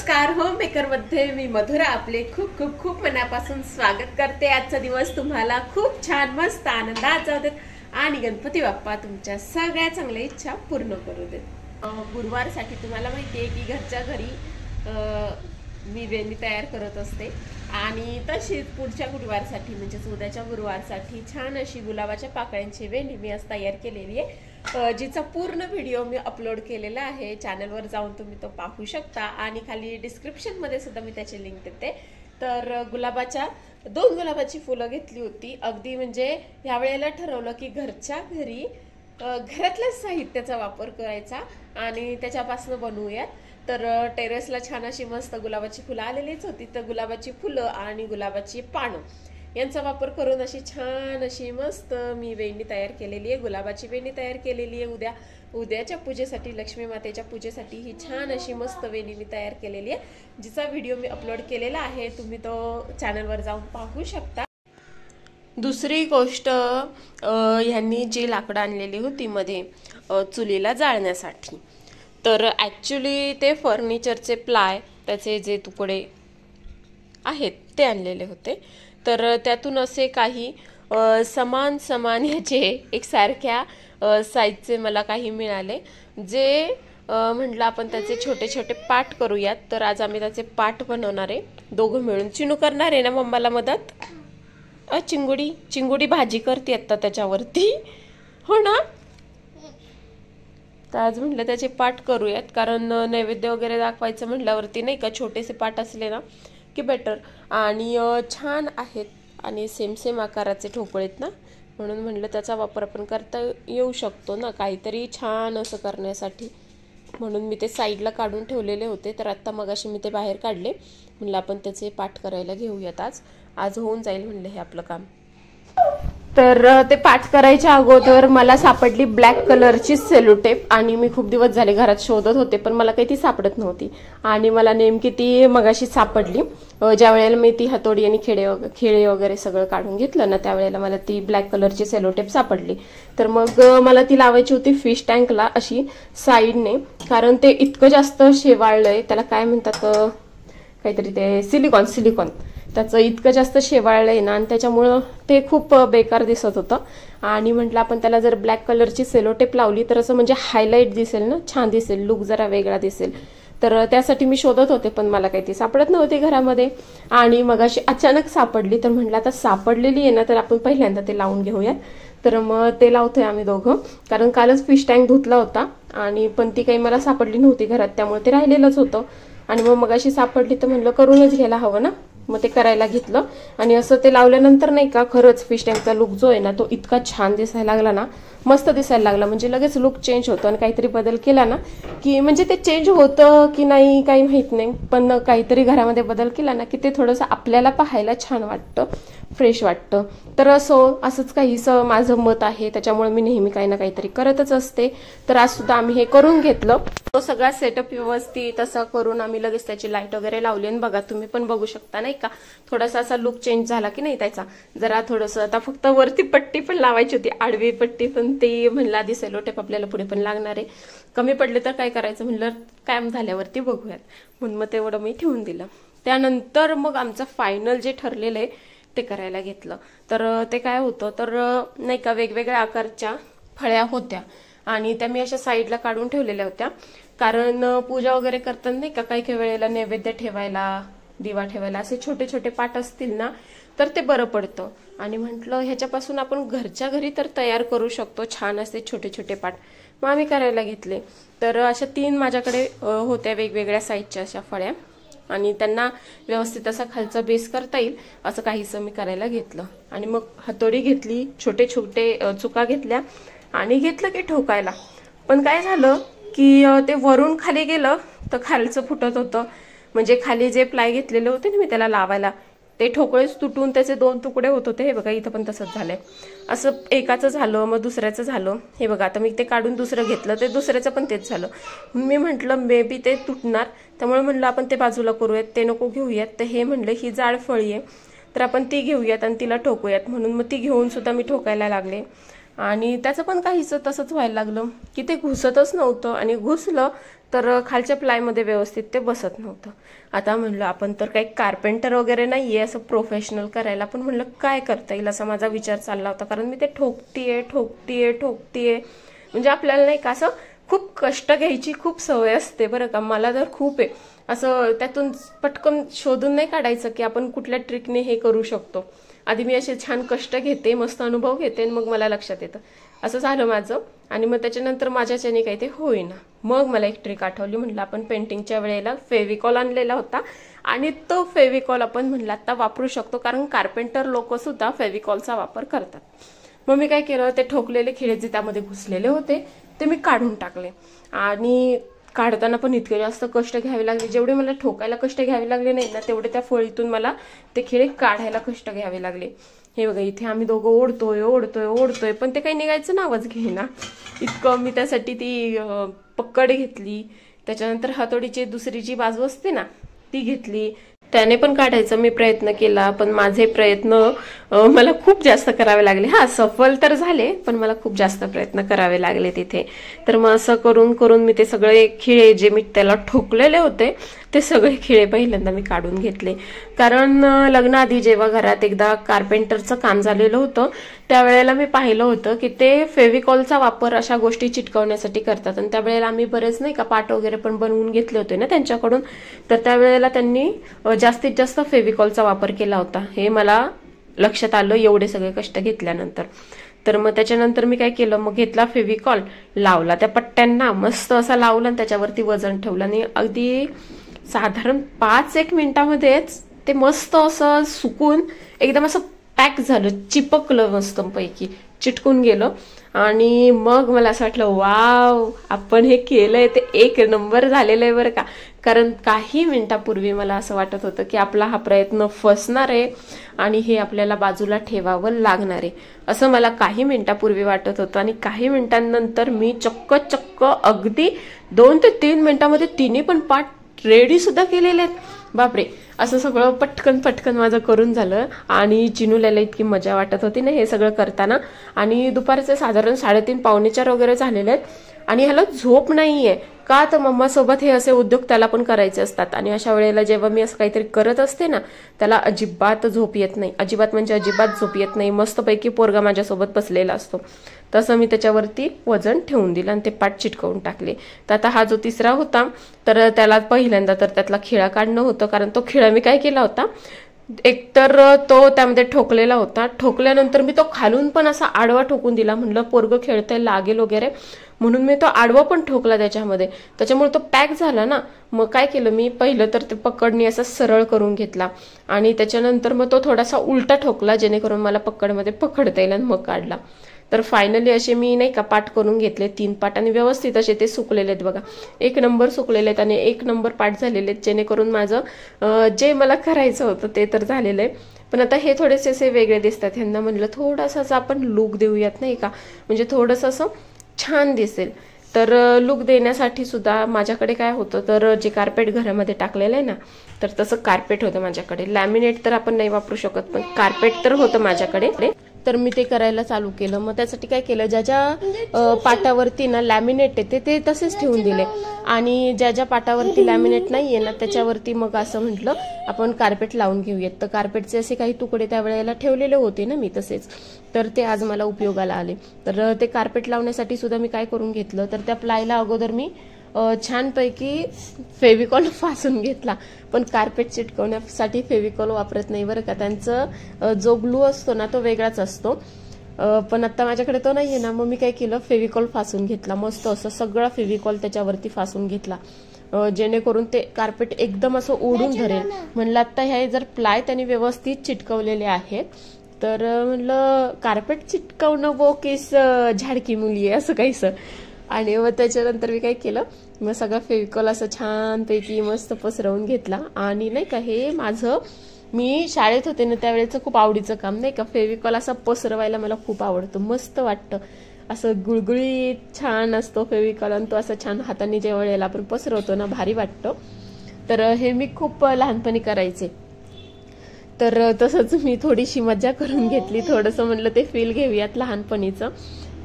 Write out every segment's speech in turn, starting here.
नमस्कार, home maker मध्ये मी मधुरा आपले खूप खूप खूप मनापासून स्वागत करते। आजचा दिवस तुम्हाला खूप छान मस्त आनंदात जाऊ देत आणि गणपती बाप्पा तुमच्या सगळ्या चांगल्या इच्छा पूर्ण करू देत। गुरुवारसाठी तुम्हाला माहिती आहे की घरच्या घरी मी वेणी तयार करत असते आणि तशीच पुढच्या गुरुवारसाठी म्हणजे उद्याच्या गुरुवारसाठी छान अशी गुलाबाच्या पाकळ्यांची वेणी मी आज तयार केलेली आहे, जिचा पूर्ण व्हिडिओ मी अपलोड केलेला आहे। चॅनलवर जाऊन तुम्ही तो पाहू शकता आणि खाली डिस्क्रिप्शन मध्ये सुद्धा मी त्याची लिंक देते। तर दोन गुलाबाची फुलं घेतली होती अगदी, म्हणजे ह्या वेळेला ठरवलं की घरच्या घरी घरातल्या साहित्याचा वापर करायचा आणि त्याच्यापासून बनवूयात। तर टेरेसला छान अशी मस्त गुलाबाची फुलं आलेलीच होती, तर गुलाबाची फुलं आणि गुलाबाची पानं यांचा वापर करून अशी छान अशी मस्त मी वेणी तयार केलेली आहे। गुलाबाची वेणी तयार केलेली आहे उद्याच्या पूजेसाठी, लक्ष्मी मातेच्या पूजेसाठी ही छान अशी मस्त वेणी मी तयार केलेली आहे, जिचा व्हिडिओ मी अपलोड केलेला आहे, तुम्ही तो चॅनलवर जाऊन पाहू शकता। दुसरी गोष्ट, ह्यांनी जी लाकडं आणलेली होती मध्ये चुलीला जाळण्यासाठी, तर ॲक्च्युली ते फर्निचरचे प्लाय त्याचे जे तुकडे आहेत ते आणलेले होते। तर त्यातून असे काही समान ह्याचे एकसारख्या साईजचे मला काही मिळाले, जे म्हटलं आपण त्याचे छोटे छोटे पाट करूयात। तर आज आम्ही त्याचे पाट बनवणार आहे, दोघं मिळून। चिनू करणार आहे ना मम्माला मदत? चिंगुडी भाजी करते आता त्याच्यावरती, हो ना? तर आज म्हटलं त्याचे पाट करूयात, कारण नैवेद्य वगैरे दाखवायचं म्हटल्यावरती नाही का छोटेसे पाट असले ना की बेटर, आणि छान आहेत आणि सेम आकाराचे ठोकळे आहेत ना, म्हणून म्हटलं त्याचा वापर आपण करता येऊ शकतो ना काहीतरी छान असं करण्यासाठी, म्हणून मी ते साईडला काढून ठेवलेले होते। तर आत्ता मगाशी मी ते बाहेर काढले, म्हणलं आपण त्याचे पाठ करायला घेऊयात, आज होऊन जाईल म्हणलं हे आपलं काम। तर ते पाठ करायच्या अगोदर मला सापडली ब्लॅक कलरची सेलोटेप, आणि मी खूप दिवस झाले घरात शोधत होते पण मला काही ती सापडत नव्हती, आणि मला नेमकी ती मगाशी सापडली। ज्या वेळेला मी ती हातोडी आणि खेळे वगैरे सगळं काढून घेतलं ना, त्यावेळेला मला ती ब्लॅक कलरची सेलोटेप सापडली। तर मग मला ती लावायची होती फिश टँकला अशी साईडने, कारण ते इतकं जास्त शेवाळलंय, त्याला काय म्हणतात काहीतरी, ते सिलिकॉन त्याचं इतकं जास्त शेवाळलंय ना, आणि त्याच्यामुळं ते खूप बेकार दिसत होतं। आणि म्हटलं आपण त्याला जर ब्लॅक कलरची सेलोटेप लावली तर असं म्हणजे हायलाइट दिसेल ना, छान दिसेल, लुक जरा वेगळा दिसेल। तर त्यासाठी मी शोधत होते पण मला काही ती सापडत नव्हती घरामध्ये, आणि मग अशी अचानक सापडली। तर म्हटलं आता सापडलेली आहे ना, तर आपण पहिल्यांदा ते लावून घेऊयात। तर मग ते लावतोय आम्ही दोघं, कारण कालच फिश टँक धुतला होता आणि पण ती काही मला सापडली नव्हती घरात, त्यामुळे ते राहिलेलंच होतं। आणि मग अशी सापडली तर म्हणलं करूनच घ्यायला हवं ना, मग ते करायला घेतलं। आणि असं ते लावल्यानंतर नाही का, खरंच फिश टँकचा लुक जो आहे ना तो इतका छान दिसायला लागला ना, मस्त दिसायला लागला, म्हणजे लगेच लुक चेंज होतो। आणि काहीतरी बदल केला ना की, म्हणजे ते चेंज होतं की नाही काही माहित नाही, पण काहीतरी घरामध्ये बदल केला ना की ते थोडंसं आपल्याला पाहायला छान वाटतं, फ्रेश वाटतं। तर असंच काहीसं माझं मत आहे, त्याच्यामुळे मी नेहमी काही ना काहीतरी करतच असते। तर आज सुद्धा आम्ही हे करून घेतलं, तो सगळा सेटअप व्यवस्थित असा करून आम्ही लगेच त्याची लाईट वगैरे लावली। आणि बघा तुम्ही पण बघू शकता नाही का, थोडासा असा लुक चेंज झाला की नाही त्याचा, जरा थोडंसं। आता फक्त वरती पट्टी पण लावायची होती, आडवी पट्टी, पण ते म्हणलं आधी सेलोटेप आपल्याला पुढे पण लागणार आहे, कमी पडले तर काय करायचं, म्हणलं काम झाल्यावरती बघूयात, म्हणून मग तेवढं मी ठेवून दिलं। त्यानंतर मग आमचं फायनल जे ठरलेलं आहे ते करायला घेतलं। तर ते काय होतं, तर नाही का वेगवेगळ्या आकारच्या फळ्या होत्या आणि त्या मी अशा साईडला काढून ठेवलेल्या होत्या, कारण पूजा वगैरे करताना नाही का काही वेळेला नैवेद्य ठेवायला, दिवा ठेवायला असे छोटे छोटे पाट असतील ना तर ते बरं पडतं। आणि म्हटलं ह्याच्यापासून आपण घरच्या घरी तर तयार करू शकतो छान असे छोटे छोटे पाट, मग आम्ही करायला घेतले। तर अशा 3 माझ्याकडे होत्या वेगवेगळ्या साईजच्या अशा फळ्या, आणि त्यांना व्यवस्थित असा खालचा बेस करता येईल असं काहीसं मी करायला घेतलं। आणि मग हातोडी घेतली, छोटे चुका घेतल्या आणि घेतलं की ठोकायला, पण काय झालं की ते वरून खाली गेलं तर खालचं फुटत होतं, म्हणजे खाली जे प्लाय घेतलेले होते ना मी त्याला लावायला, ते ठोकळेच तुटून त्याचे 2 तुकडे होत होते। हे बघा इथं पण तसंच झालंय, असं एकाचं झालं मग दुसऱ्याचं झालं। हे बघा आता मी ते काढून दुसरं घेतलं, ते दुसऱ्याचं पण तेच झालं। मी म्हटलं मे बी ते तुटणार, त्यामुळे म्हणलं आपण ते बाजूला करूयात, ते नको घेऊयात। तर हे म्हणलं ही जाड फळी आहे तर आपण ती घेऊयात आणि तिला ठोकूयात, म्हणून मग ती घेऊन सुद्धा मी ठोकायला लागले। आणि त्याचं पण काहीच तसंच व्हायला लागलं की ते घुसतच नव्हतं, आणि घुसलं तर खालच्या प्लायमध्ये व्यवस्थित ते बसत नव्हतं. आता म्हणलं आपण तर काही कार्पेंटर वगैरे नाहीये असं प्रोफेशनल करायला, पण म्हणलं काय करता येईल असा माझा विचार चालला होता. कारण मी ते ठोकतीये म्हणजे आपल्याला नाही का असं खूप कष्ट घ्यायची खूप सवय असते बरं का. मला तर खूप आहे असं, त्यातून पटकन शोधून नाही काढायचं की आपण कुठल्या ट्रिकने हे करू शकतो. आधी मी असे छान कष्ट घेते, मस्त अनुभव घेते आणि मग मला लक्षात येतं. असं झालं माझं. आणि मग त्याच्यानंतर माझ्याच्याने काही ते होईना. मग मला एक ट्रिक आठवली. म्हणलं आपण पेंटिंगच्या वेळेला फेविकॉल आणलेला होता आणि तो फेविकॉल आपण म्हणलं आता वापरू शकतो, कारण कार्पेंटर लोक सुद्धा फेविकॉलचा वापर करतात. मग मी काय केलं, ते ठोकलेले खिळे जे त्यामध्ये घुसलेले होते ते मी काढून टाकले. आणि काढताना पण इतके जास्त कष्ट घ्यावे लागले. जेवढे मला ठोकायला कष्ट घ्यावे लागले नाही ना, तेवढे त्या फळीतून मला ते खिळे काढायला कष्ट घ्यावे लागले. हे बघा, इथे आम्ही दोघं ओढतोय पण ते काही निघायचं नावच घेईना. इतकं मी त्यासाठी ती पक्कड घेतली. त्याच्यानंतर हातोडीची दुसरी जी बाजू असते ना ती घेतली. त्याने पण काढायचा मी प्रयत्न केला, पण माझे प्रयत्न मला खूप जास्त करावे लागले. हा, सफल तर झाले, पण मला खूप जास्त प्रयत्न करावे लागले तिथे. तर मग असं करून करून मी ते सगळे खिळे जे मी त्याला ठोकलेले होते ते सगळे खिळे पहिल्यांदा मी काढून घेतले. कारण लग्नाआधी जेव्हा घरात एकदा कार्पेंटरचं काम झालेलं होतं त्यावेळेला मी पाहिलं होतं की ते फेविकॉलचा वापर अशा गोष्टी चिटकवण्यासाठी करतात. आणि त्यावेळेला आम्ही बरेच नाही का पाट वगैरे पण बनवून घेतले होते ना त्यांच्याकडून. तर त्यावेळेला त्यांनी जास्तीत जास्त फेविकॉलचा वापर केला होता, हे मला लक्षात आलं एवढे सगळे कष्ट घेतल्यानंतर. तर मग त्याच्यानंतर मी काय केलं, मग घेतला फेविकॉल, लावला त्या पट्ट्यांना, मस्त असा लावला आणि त्याच्यावरती वजन ठेवलं. आणि अगदी साधारण 5-1 मिनिटामध्येच ते मस्त असं सुकून एकदम असं पॅक झालं, चिपकलं मस्त पैकी, चिटकून गेलं. आणि मग मला असं वाटलं वाव, आपण हे केलंय ते 1 नंबर झालेलं आहे बरं का. कारण काही मिनिटापूर्वी मला असं वाटत होतं की आपला हा प्रयत्न फसणार आहे आणि हे आपल्याला बाजूला ठेवावं लागणार आहे, असं मला काही मिनिटापूर्वी वाटत होतं. आणि काही मिनिटांनंतर मी चक्क अगदी 2 ते 3 मिनिटांमध्ये तिन्ही पण पाठ रेडी सुद्धा केलेले आहेत. बापरे, असं सगळं पटकन माझं करून झालं. आणि चिनूल्याला इतकी मजा वाटत होती ना हे सगळं करताना. आणि दुपारचे साधारण 3:30-4 वगैरे झालेले आहेत. आणि ह्याला झोप नाहीये का, तर मम्मा सोबत हे असे उद्योग त्याला पण करायचे असतात. आणि अशा वेळेला जेव्हा मी असं काहीतरी करत असते ना, त्याला अजिबात झोप येत नाही, अजिबात झोप येत नाही. मस्तपैकी पोरगा माझ्यासोबत बसलेला असतो. तसं मी त्याच्यावरती वजन ठेवून दिलं आणि ते पाठ चिटकवून टाकले. तर आता हा जो तिसरा होता, तर त्याला पहिल्यांदा तर त्यातला खिळा काढणं होतं. कारण तो खिळा मी काय केला होता, एकतर तो त्यामध्ये ठोकलेला होता, ठोकल्यानंतर मी तो खालून पण असा आडवा ठोकून दिला. म्हणलं पोरगं खेळतंय लागेल वगैरे, म्हणून मी तो आडवा पण ठोकला त्याच्यामध्ये. त्याच्यामुळे तो पॅक झाला ना. मग काय केलं मी, पहिलं तर ते पकडणी असा सरळ करून घेतला आणि त्याच्यानंतर मग तो थोडासा उलटा ठोकला, जेणेकरून मला पकडमध्ये पकडता येईल, आणि मग काढला. तर फायनली असे मी नाही का पाठ करून घेतले 3 पाठ, आणि व्यवस्थित असे ते सुकलेले आहेत बघा, 1 नंबर सुकलेले आहेत आणि 1 नंबर पाठ झालेले आहेत. जेणेकरून माझं जे मला करायचं होतं ते तर झालेलं आहे. पण आता हे थोडेसे असे वेगळे दिसतात. ह्यांना म्हणलं थोडासाच आपण लुक देऊयात नाही का, म्हणजे थोडंसं असं छान दिसेल. तर लुक देण्यासाठी सुद्धा माझ्याकडे काय होतं, तर जे कार्पेट घरामध्ये टाकलेलं आहे ना, तर तसं कार्पेट होतं माझ्याकडे. लॅमिनेट तर आपण नाही वापरू शकत, पण कार्पेट तर होतं माझ्याकडे. तर मी ते करायला चालू केलं. मग त्यासाठी काय केलं, ज्या पाटावरती ना लॅमिनेट आहे ते तसेच ठेवून दिले. आणि ज्या पाटावरती लॅमिनेट नाहीये ना त्याच्यावरती मग असं म्हटलं आपण कार्पेट लावून घेऊयात. तर कार्पेटचे असे काही तुकडे त्यावेळेला ठेवलेले होते ना मी तसेच, तर ते आज मला उपयोगाला आले. तर ते कार्पेट लावण्यासाठी सुद्धा मी काय करून घेतलं, तर त्या प्लायला अगोदर मी छानपैकी फेविकॉल फासून घेतला. पण कार्पेट चिटकवण्यासाठी फेविकॉल वापरत नाही बरं का, त्यांचं जो ग्लू असतो ना तो वेगळाच असतो. पण आता माझ्याकडे तो नाहीये ना, मग मी काय केलं, फेविकॉल फासून घेतला. मस्त असं सगळा फेविकॉल त्याच्यावरती फासून घेतला, जेणेकरून ते कार्पेट एकदम असं ओढून धरेल. म्हणलं आता हे जर प्लाय त्यांनी व्यवस्थित चिटकवलेले आहेत, तर म्हणलं कार्पेट चिटकवणं वो केस झाडकी मुली आहे असं काहीसं. आणि मग त्याच्यानंतर मी काय केलं, मग सगळा फेविकॉल असं छानपैकी मस्त पसरवून घेतला. आणि नाही का, हे माझं मी शाळेत होते ना त्यावेळेचं खूप आवडीचं काम नाही का, फेविकॉल असा पसरवायला मला खूप आवडतं, मस्त वाटतं. असं गुळगुळीत छान असतो फेविकॉल, आणि तो असं छान हाताने ज्या वेळेला आपण पसरवतो ना भारी वाटतं. तर हे मी खूप लहानपणी करायचे. तर तसंच मी थोडीशी मजा करून घेतली, थोडंसं म्हणलं ते फील घेऊयात लहानपणीचं.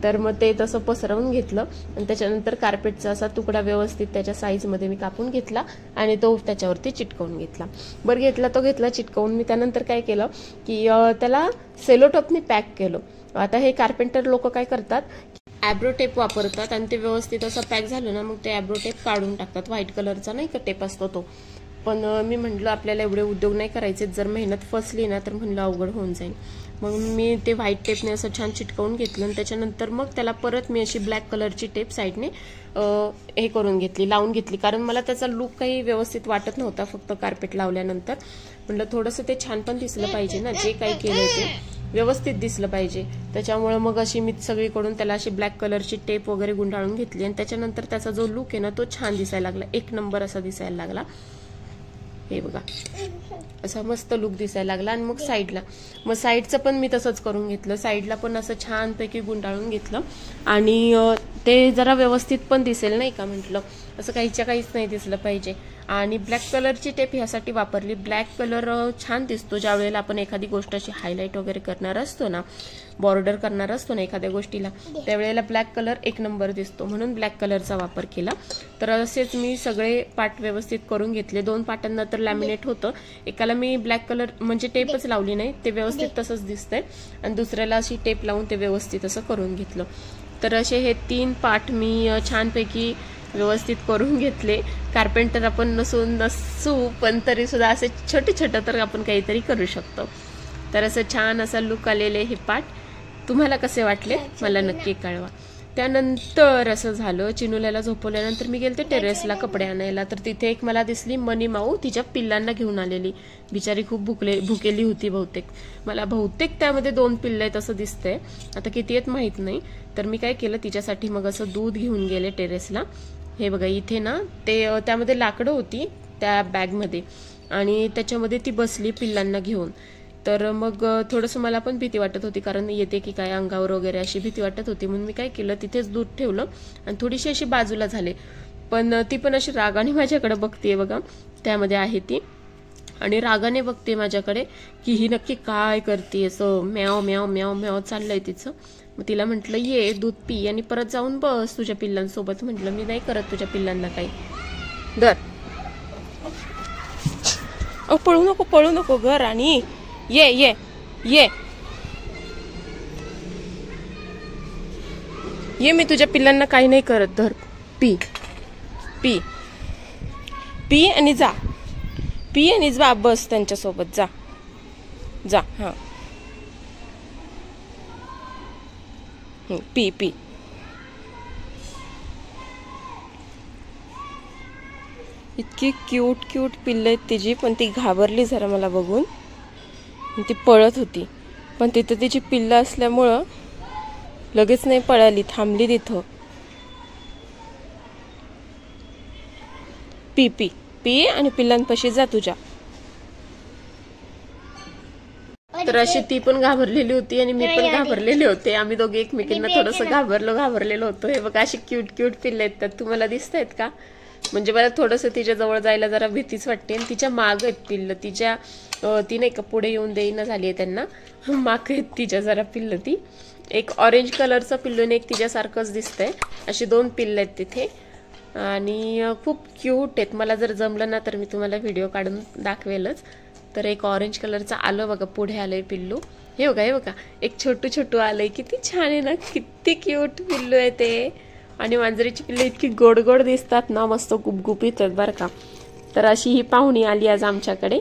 तर मग ते तसं पसरवून घेतलं आणि त्याच्यानंतर कार्पेटचा असा तुकडा व्यवस्थित त्याच्या साईजमध्ये मी कापून घेतला आणि तो त्याच्यावरती चिटकवून घेतला. बरं घेतला चिटकवून. मी त्यानंतर काय केलं की त्याला सेलोटोपने पॅक केलं. आता हे कार्पेंटर लोक काय करतात, ॲब्रो टेप वापरतात आणि ते व्यवस्थित असं पॅक झालं ना मग ते ॲब्रो टेप काढून टाकतात. व्हाईट कलरचा नाही का टेप असतो तो. पण मी म्हटलं आपल्याला एवढे उद्योग नाही करायचे, जर मेहनत फसली ना तर म्हणलं अवघड होऊन जाईल. मग मी ते व्हाईट टेपने असं छान चिटकवून घेतलं आणि त्याच्यानंतर मग त्याला परत मी अशी ब्लॅक कलरची टेप साईडने हे करून घेतली, लावून घेतली. कारण मला त्याचा लुक काही व्यवस्थित वाटत नव्हता फक्त कार्पेट लावल्यानंतर. म्हटलं थोडंसं ते छान पण दिसलं पाहिजे ना, जे काही केलं ते व्यवस्थित दिसलं पाहिजे. त्याच्यामुळे मग अशी मी सगळीकडून त्याला अशी ब्लॅक कलरची टेप वगैरे गुंडाळून घेतली आणि त्याच्यानंतर त्याचा जो लुक आहे ना तो छान दिसायला लागला, एक नंबर असा दिसायला लागला. हे बघा असा मस्त लुक दिसायला लागला. आणि मग साईडचं पण मी तसंच करून घेतलं. साईडला पण असं छानपैकी गुंडाळून घेतलं आणि ते जरा व्यवस्थित पण दिसेल नाही का, म्हटलं असं काहीच नाही दिसलं पाहिजे. आणि ब्लॅक कलरची टेप ह्यासाठी वापरली, ब्लॅक कलर छान दिसतो ज्या वेळेला आपण एखादी गोष्ट अशी हायलाईट वगैरे करणार असतो ना, बॉर्डर करणार असतो ना एखाद्या गोष्टीला, त्यावेळेला ब्लॅक कलर एक नंबर दिसतो, म्हणून ब्लॅक कलरचा वापर केला. तर असेच मी सगळे पार्ट व्यवस्थित करून घेतले. 2 पार्टांना तर लॅमिनेट होतं, एकाला मी ब्लॅक कलर म्हणजे टेपच लावली नाही, ते व्यवस्थित तसंच दिसतंय, आणि दुसऱ्याला अशी टेप लावून ते व्यवस्थित असं करून घेतलं. तर असे हे 3 पार्ट मी छानपैकी व्यवस्थित करून घेतले. कार्पेंटर आपण नसू पण तरी सुद्धा असे छोटे तर आपण काहीतरी करू शकतो. तर असं छान असा लुक आलेले हे पार्ट. तुम्हाला कसे वाटले मला नक्की कळवा. त्यानंतर असं झालं, चिनुल्याला झोपवल्यानंतर मी गेलते टेरेसला कपडे आणायला. तर तिथे एक मला दिसली मनी माऊ तिच्या पिल्लांना घेऊन आलेली. बिचारी खूप भुकेली होती बहुतेक. मला बहुतेक त्यामध्ये 2 पिल्लं आहेत असं दिसतंय, आता किती आहेत माहित नाही. तर मी काय केलं तिच्यासाठी मग असं दूध घेऊन गेले टेरेसला. हे बघा इथे ना ते त्यामध्ये लाकडं होती त्या बॅगमध्ये आणि त्याच्यामध्ये ती बसली पिल्लांना घेऊन. तर मग थोडंसं मला पण भीती वाटत होती, कारण येते की काय अंगावर वगैरे अशी भीती वाटत होती. म्हणून मी काय केलं तिथेच दूध ठेवलं आणि थोडीशी अशी बाजूला झाले. पण ती पण अशी रागाने माझ्याकडे बघते बघा, त्यामध्ये आहे ती, आणि रागाने बघते माझ्याकडे की ही नक्की काय करते. असं म्याव म्याव म्याव म्याव चाललंय तिचं. मग तिला म्हटलं ये दूध पी आणि परत जाऊन बस तुझ्या पिल्लांसोबत. म्हटलं मी नाही करत तुझ्या पिल्लांना काही. दर पळू नको घर, आणि ये ये ये ये मी तुझ्या पिल्लांना काही नाही करत. धर पी पी पी आणि जा, पी आणि जा, बस त्यांच्यासोबत जा जा. हा पी पी. इतकी क्यूट पिल्लं आहेत तिची, पण ती घाबरली जरा मला बघून, ती पळत होती. पण तिथं तिची पिल्लं असल्यामुळं लगेच नाही पळाली, थांबली तिथं. पी पी पी आणि पिल्लांपाशी जा तुझ्या. तर अशी ती पण घाबरलेली होती आणि मी पण घाबरलेले होते. आम्ही दोघे एकमेकींना थोडंसं घाबरलेलो होतो. हे बघा अशी क्यूट पिल्ले आहेत. तर तुम्हाला दिसत आहेत का? म्हणजे मला थोडंसं तिच्या जवळ जायला जरा भीतीच वाटते. आणि तिच्या माग आहेत पिल्लं, तिच्या ती नाही का पुढे येऊन देईना झाली आहे त्यांना, माग आहेत तिच्या जरा पिल्लं. ती एक ऑरेंज कलरचं पिल्लू आणि एक तिच्यासारखंच दिसतंय. अशी 2 पिल्लं आहेत तिथे आणि खूप क्यूट आहेत. मला जर जमलं ना तर मी तुम्हाला व्हिडिओ काढून दाखवेलच. तर एक ऑरेंज कलरचं आलं बघा, पुढे आलंय पिल्लू. हे बघा एक छोटू आलंय. किती छान आहे ना, किती क्यूट पिल्लू आहे ते. आणि मांजरीची पिल्लं इतकी गोड दिसतात ना, मस्त गुपगुपीत आहेत बरं का. तर अशी ही पाहुणी आली आज आमच्याकडे.